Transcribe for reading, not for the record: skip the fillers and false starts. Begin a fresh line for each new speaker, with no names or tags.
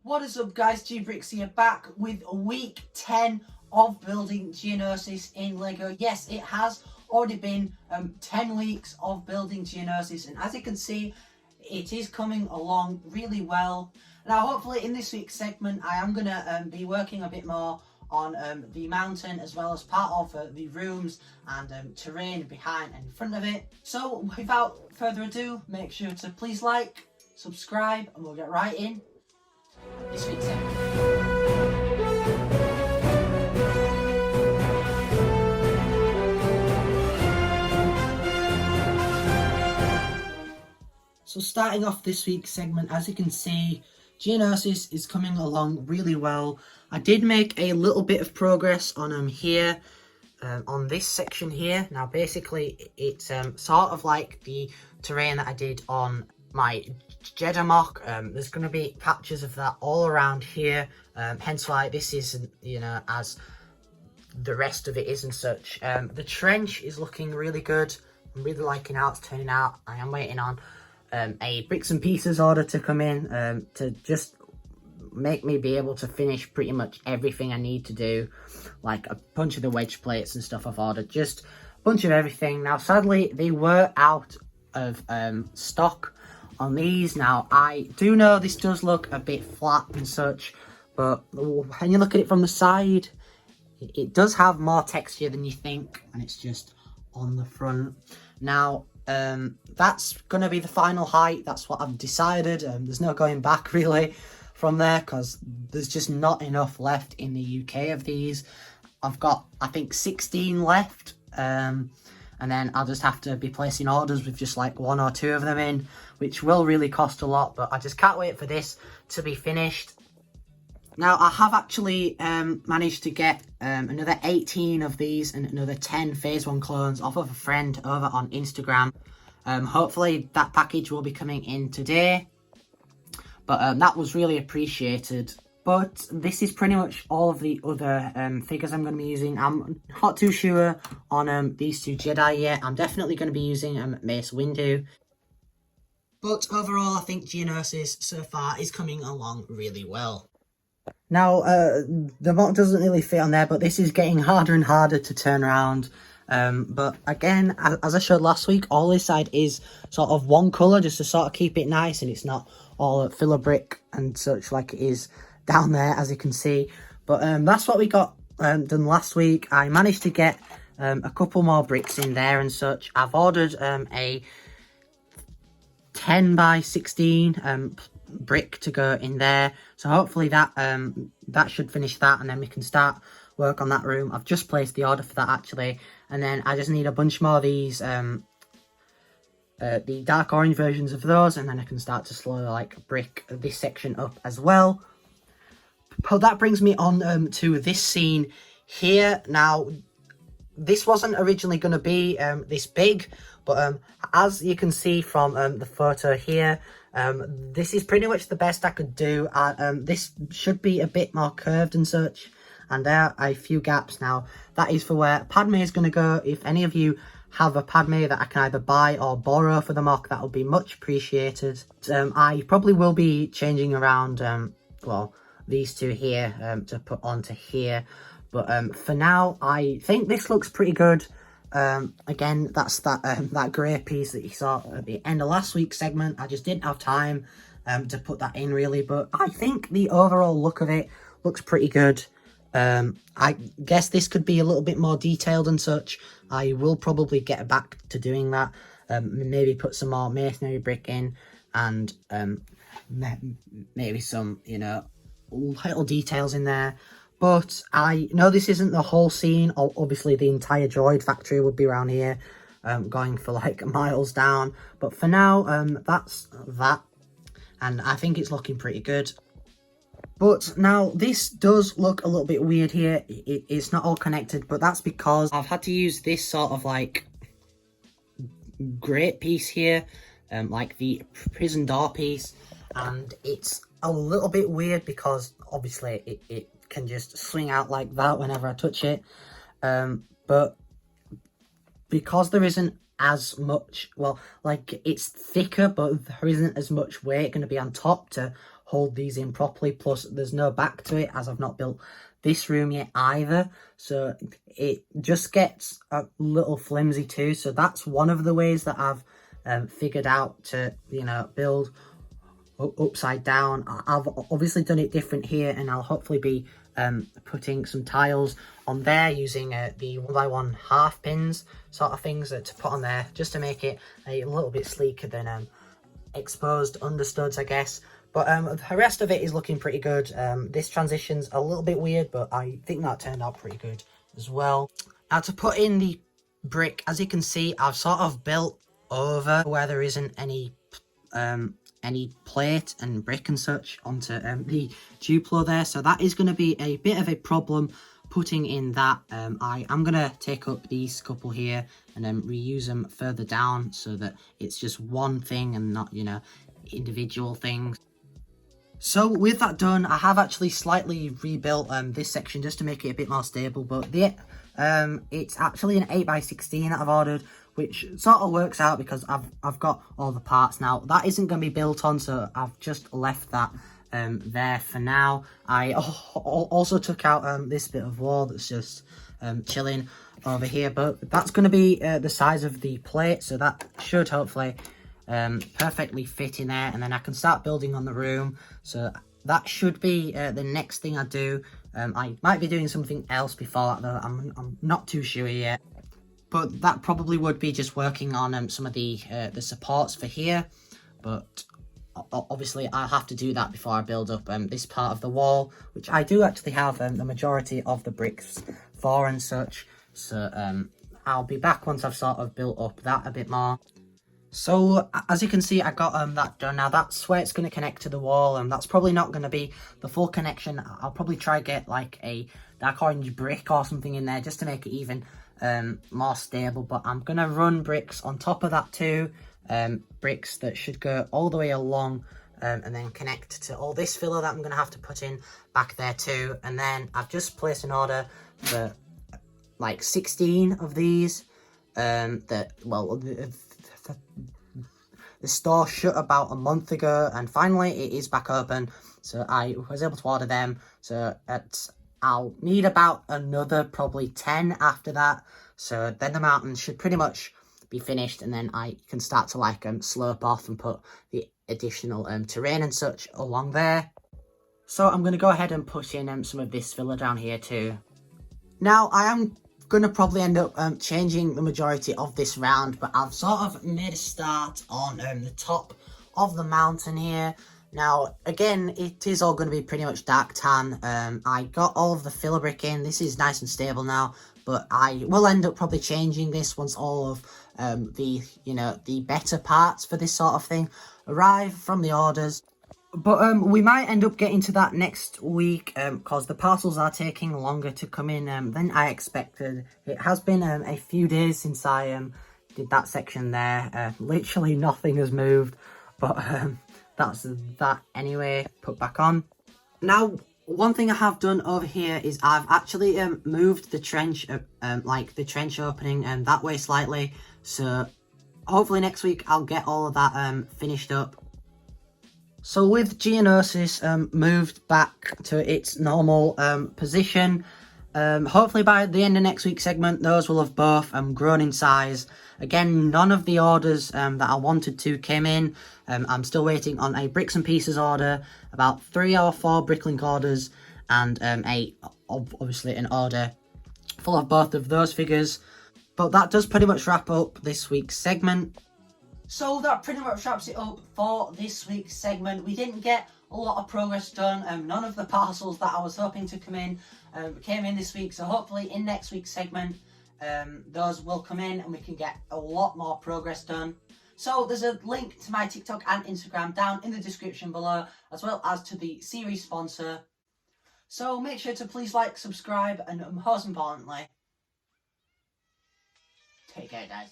What is up, guys? Brix here, back with week 10 of building Geonosis in LEGO. Yes, it has already been 10 weeks of building Geonosis, and as you can see, it is coming along really well. Now, hopefully in this week's segment, I am going to be working a bit more on the mountain, as well as part of the rooms and terrain behind and in front of it. So without further ado, make sure to please like, subscribe, and we'll get right in this week's segment. So starting off this week's segment, as you can see, Geonosis is coming along really well. I did make a little bit of progress on here, on this section here. Now basically it's sort of like the terrain that I did on my Jeddah mock. There's going to be patches of that all around here, hence why this isn't, as the rest of it is and such. The trench is looking really good. I'm really liking how it's turning out. I am waiting on a bricks and pieces order to come in to just make me be able to finish pretty much everything I need to do, like a bunch of the wedge plates and stuff I've ordered, just a bunch of everything. Now sadly they were out of stock on these. Now I do know this does look a bit flat and such, but when you look at it from the side, it does have more texture than you think, and it's just on the front. Now that's gonna be the final height. That's what I've decided. There's no going back really from there, because there's just not enough left in the UK of these. I've got, I think, 16 left, and then I'll just have to be placing orders with just like 1 or 2 of them in, which will really cost a lot, but I just can't wait for this to be finished. Now I have actually managed to get another 18 of these and another 10 phase 1 clones off of a friend over on Instagram. Hopefully that package will be coming in today, but that was really appreciated. But this is pretty much all of the other figures I'm going to be using. I'm not too sure on these 2 Jedi yet. I'm definitely going to be using Mace Windu. But overall, I think Geonosis so far is coming along really well. Now, the mock doesn't really fit on there, but this is getting harder and harder to turn around. But again, as I showed last week, all this side is sort of one colour, just to sort of keep it nice, and it's not all filler brick and such like it is down there, as you can see. But that's what we got done last week. I managed to get a couple more bricks in there and such. I've ordered a 10 by 16 brick to go in there, so hopefully that that should finish that, and then we can start work on that room. I've just placed the order for that actually, and then I just need a bunch more of these the dark orange versions of those, and then I can start to slowly like brick this section up as well. But that brings me on to this scene here. Now this wasn't originally going to be this big, but as you can see from the photo here, this is pretty much the best I could do. This should be a bit more curved and such, and there are a few gaps. Now that is for where Padme is going to go. If any of you have a Padme that I can either buy or borrow for the mock, that would be much appreciated. I probably will be changing around well, these 2 here to put onto here, but for now I think this looks pretty good. Again, that's that grey piece that you saw at the end of last week's segment. I just didn't have time to put that in really, but I think the overall look of it looks pretty good. I guess this could be a little bit more detailed and such. I will probably get back to doing that. Maybe put some more masonry brick in, and maybe some, little details in there. But I know this isn't the whole scene. Obviously the entire droid factory would be around here, going for like miles down. But for now, that's that. And I think it's looking pretty good. But now this does look a little bit weird here. It's not all connected, but that's because I've had to use this sort of like grate piece here, like the prison door piece. And it's a little bit weird because obviously it can just swing out like that whenever I touch it, but because there isn't as much, well, like it's thicker, but there isn't as much weight going to be on top to hold these in properly. Plus there's no back to it, as I've not built this room yet either, so it just gets a little flimsy too. So that's one of the ways that I've figured out to, you know, build upside down. I've obviously done it different here, and I'll hopefully be putting some tiles on there using the 1x1 half pins sort of things to put on there, just to make it a little bit sleeker than exposed understuds, I guess. But the rest of it is looking pretty good. This transition's a little bit weird, but I think that turned out pretty good as well. Now to put in the brick, as you can see, I've sort of built over where there isn't any plate and brick and such onto the Duplo there, so that is going to be a bit of a problem putting in that. I am going to take up these couple here and then reuse them further down so that it's just one thing and not, you know, individual things. So with that done, I have actually slightly rebuilt this section just to make it a bit more stable, but it's actually an 8x16 that I've ordered, which sort of works out because I've got all the parts now. That isn't going to be built on, so I've just left that there for now. I also took out this bit of wall that's just chilling over here, but that's going to be the size of the plate, so that should hopefully perfectly fit in there, and then I can start building on the room. So that should be the next thing I do. I might be doing something else before that though. I'm not too sure yet, but that probably would be just working on some of the supports for here. But obviously I'll have to do that before I build up this part of the wall, which I do actually have the majority of the bricks for and such. So I'll be back once I've sort of built up that a bit more. So as you can see, I got that done. Now that's where it's going to connect to the wall, and that's probably not going to be the full connection. I'll probably try get like a dark orange brick or something in there just to make it even more stable. But I'm going to run bricks on top of that too, bricks that should go all the way along and then connect to all this filler that I'm going to have to put in back there too. And then I've just placed an order for like 16 of these the store shut about a month ago, and finally it is back open, so I was able to order them. So I'll need about another probably 10 after that, so then the mountain should pretty much be finished, and then I can start to like slope off and put the additional terrain and such along there. So I'm going to go ahead and put in some of this filler down here too. Now I am going to probably end up changing the majority of this round, but I've sort of made a start on the top of the mountain here. Now again, it is all going to be pretty much dark tan. I got all of the filler brick in. This is nice and stable now, but I will end up probably changing this once all of the better parts for this sort of thing arrive from the orders. But we might end up getting to that next week because the parcels are taking longer to come in than I expected. It has been a few days since I did that section there. Literally nothing has moved, but that's that anyway, put back on. Now, one thing I have done over here is I've actually moved the trench, the trench opening that way slightly. So hopefully next week I'll get all of that finished up. So with Geonosis moved back to its normal position, hopefully by the end of next week's segment, those will have both grown in size. Again, none of the orders that I wanted to came in. I'm still waiting on a bricks and pieces order, about 3 or 4 bricklink orders, and obviously an order full of both of those figures. But that does pretty much wrap up this week's segment. So that pretty much wraps it up for this week's segment. We didn't get a lot of progress done. None of the parcels that I was hoping to come in came in this week. So hopefully in next week's segment, those will come in and we can get a lot more progress done. So there's a link to my TikTok and Instagram down in the description below, as well as to the series sponsor. So make sure to please like, subscribe, and most importantly, take care, guys.